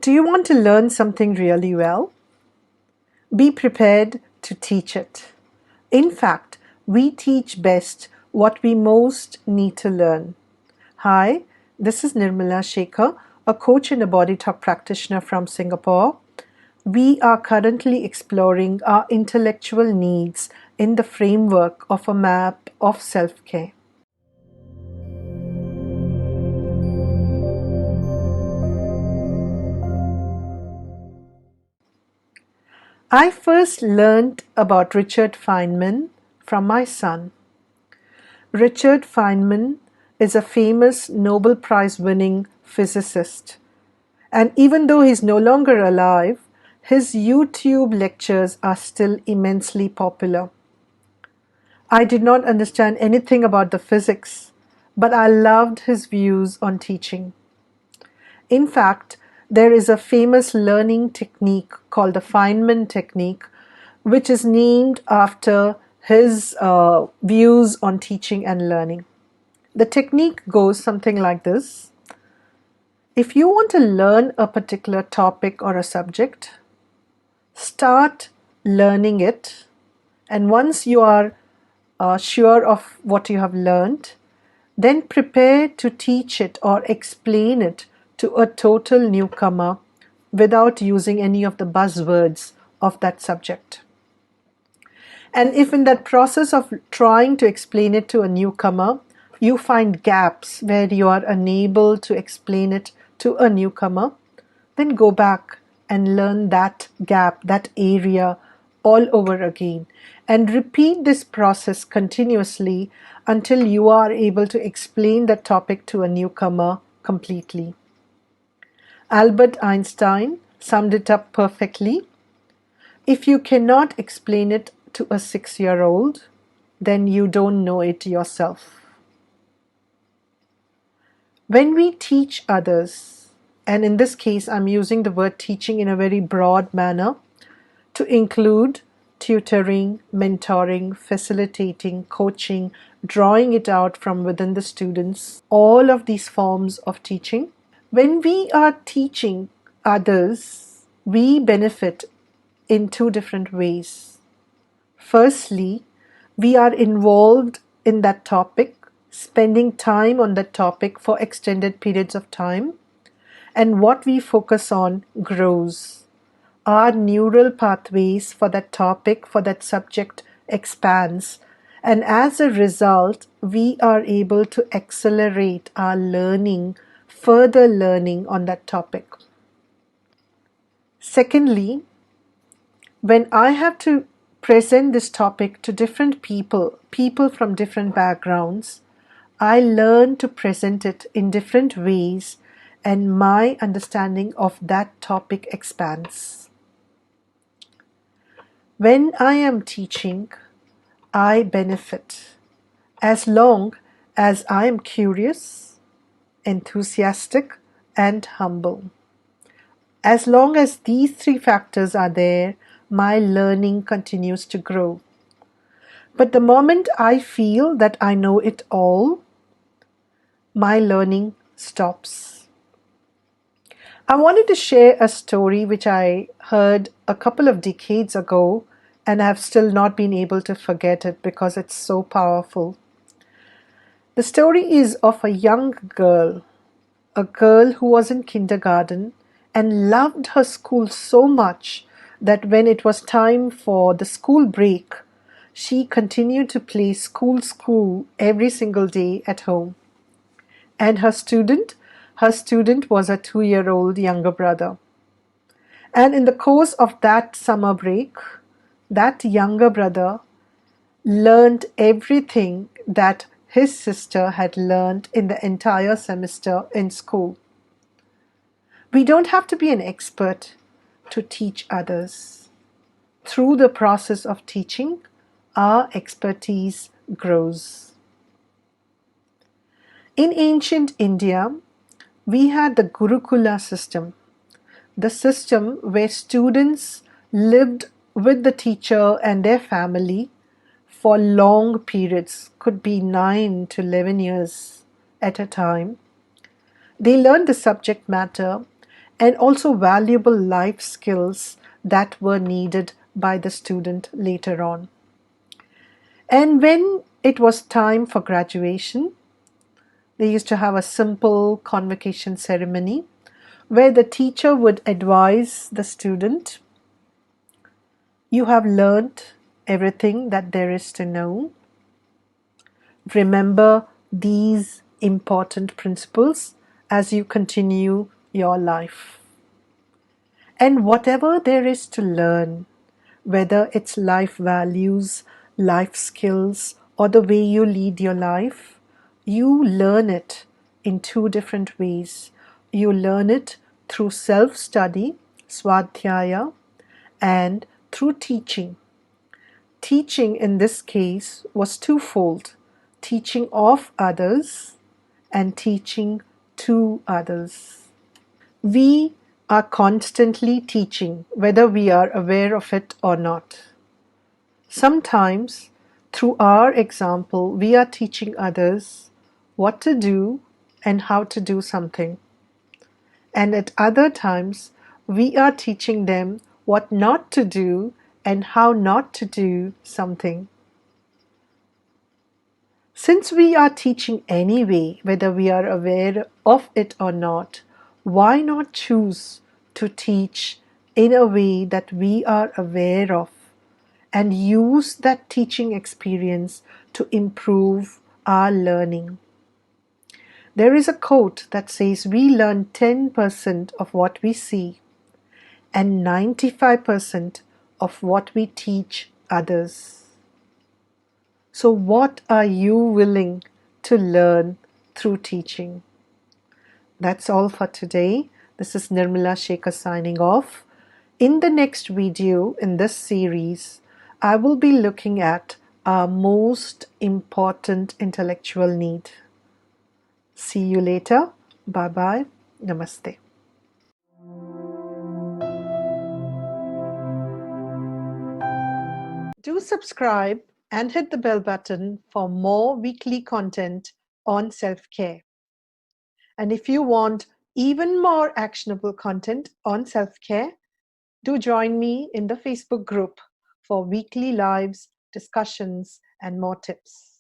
Do you want to learn something really well? Be prepared to teach it. In fact, we teach best what we most need to learn. Hi, this is Nirmala Shekhar, a coach and a body talk practitioner from Singapore. We are currently exploring our intellectual needs in the framework of a map of self-care. I first learned about Richard Feynman from my son. Richard Feynman is a famous Nobel Prize winning physicist. And even though he's no longer alive, his YouTube lectures are still immensely popular. I did not understand anything about the physics, but I loved his views on teaching. In fact, there is a famous learning technique called the Feynman Technique, which is named after his views on teaching and learning. The technique goes something like this. If you want to learn a particular topic or a subject, start learning it, and once you are sure of what you have learned, then prepare to teach it or explain it to a total newcomer without using any of the buzzwords of that subject. And if in that process of trying to explain it to a newcomer, you find gaps where you are unable to explain it to a newcomer, then go back and learn that gap, that area all over again. And repeat this process continuously until you are able to explain that topic to a newcomer completely. Albert Einstein summed it up perfectly. If you cannot explain it to a 6-year-old, then you don't know it yourself. When we teach others, and in this case I'm using the word teaching in a very broad manner to include tutoring, mentoring, facilitating, coaching, drawing it out from within the students, all of these forms of teaching. When we are teaching others, we benefit in two different ways. Firstly, we are involved in that topic, spending time on that topic for extended periods of time, and what we focus on grows. Our neural pathways for that topic, for that subject expands, and as a result, we are able to accelerate our learning, further learning on that topic. Secondly, when I have to present this topic to different people from different backgrounds, I learn to present it in different ways, and my understanding of that topic expands. When I am teaching, I benefit as long as I am curious, enthusiastic, and humble. As long as these three factors are there, my learning continues to grow. But the moment I feel that I know it all, my learning stops. I wanted to share a story which I heard a couple of decades ago, and I have still not been able to forget it because it's so powerful. The story is of a young girl, a girl who was in kindergarten and loved her school so much that when it was time for the school break, she continued to play school every single day at home. And her student was a 2-year-old younger brother. And in the course of that summer break, that younger brother learned everything that his sister had learned in the entire semester in school. We don't have to be an expert to teach others. Through the process of teaching, our expertise grows. In ancient India, we had the Gurukula system, the system where students lived with the teacher and their family for long periods, could be 9 to 11 years at a time. They learned the subject matter, and also valuable life skills that were needed by the student later on. And when it was time for graduation, they used to have a simple convocation ceremony where the teacher would advise the student, you have learned everything that there is to know. Remember these important principles as you continue your life. And whatever there is to learn, whether it's life values, life skills, or the way you lead your life, you learn it in two different ways. You learn it through self-study, swadhyaya, and through teaching. Teaching in this case was twofold: teaching of others and teaching to others. We are constantly teaching, whether we are aware of it or not. Sometimes, through our example, we are teaching others what to do and how to do something. And at other times, we are teaching them what not to do and how not to do something. Since we are teaching anyway, whether we are aware of it or not, why not choose to teach in a way that we are aware of and use that teaching experience to improve our learning? There is a quote that says we learn 10% of what we see and 95% of what we teach others. So, what are you willing to learn through teaching? That's all for today. This is Nirmala Shekhar signing off. In the next video in this series, I will be looking at our most important intellectual need. See you later. Bye bye. Namaste. Do subscribe and hit the bell button for more weekly content on self-care. And if you want even more actionable content on self-care, do join me in the Facebook group for weekly lives, discussions, and more tips.